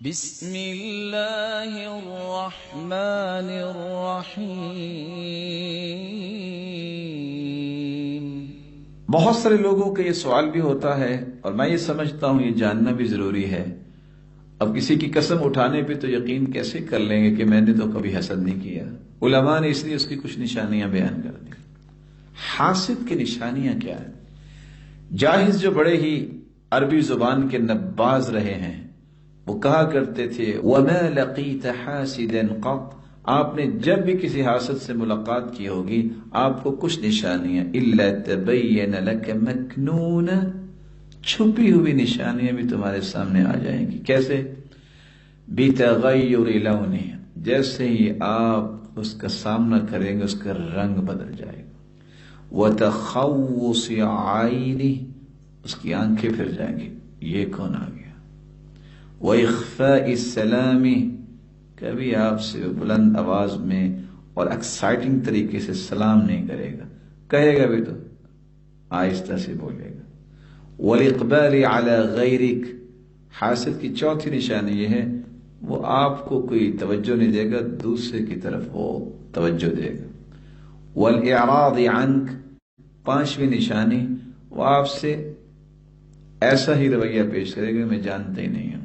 بسم اللہ الرحمن الرحیم۔ بہت سارے لوگوں کا یہ سوال بھی ہوتا ہے اور میں یہ سمجھتا ہوں یہ جاننا بھی ضروری ہے، اب کسی کی قسم اٹھانے پہ تو یقین کیسے کر لیں گے کہ میں نے تو کبھی حسد نہیں کیا؟ علماء نے اس لیے اس کی کچھ نشانیاں بیان کر دی۔ حاسد کی نشانیاں کیا ہیں؟ جاہز جو بڑے ہی عربی زبان کے نباز رہے ہیں وہ کہا کرتے تھے وَمَا لَقِيتَ حَاسِدًا قَطْ، آپ نے جب بھی کسی حاسد سے ملاقات کی ہوگی آپ کو کچھ نشانیاں إِلَّا تَبَيَّنَ لَكَ مَكْنُونَ، چھپی ہوئی نشانیاں بھی تمہارے سامنے آ جائیں گی۔ کیسے؟ بِتَغَيُّرِ لَوْنِهِ، جیسے ہی آپ اس کا سامنا کریں گے اس کا رنگ بدل جائے گا۔ وَتَخَوُّصِ عَيْنِهِ، اس کی آنکھیں پھر جائیں گی، یہ کون آ گیا۔ وَإِخْفَاءِ السَّلَامِ، کبھی آپ سے بلند آواز میں اور ایکسائٹنگ طریقے سے سلام نہیں کرے گا، کہے گا بھی تو آہستہ سے بولے گا۔ وَالْإِقْبَالِ عَلَى غَيْرِكَ، حاسد کی چوتھی نشانی یہ ہے وہ آپ کو کوئی توجہ نہیں دے گا، دوسرے کی طرف وہ توجہ دے گا۔ وَالْإِعْرَاضِ عَنْكَ، پانچویں نشانی وہ آپ سے ایسا ہی رویہ پیش کرے گا میں جانتا ہی نہیں ہوں۔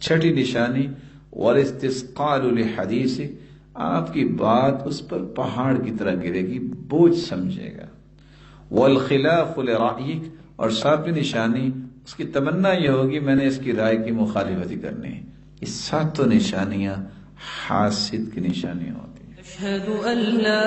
چھٹی نشانی وَالِاسْتِثْقَالُ لِحَدِيثِهِ، آپ کی بات اس پر پہاڑ کی طرح گرے گی، بوجھ سمجھے گا۔ وَالْخِلَافُ لِرَأْيِكَ، اور ساتویں نشانی اس کی تمنا یہ ہوگی میں نے اس کی رائے کی مخالفت ہی کرنی ہے۔ یہ ساتوں نشانیاں حاسد کی نشانیاں ہوتی ہیں۔ أشهد أن لا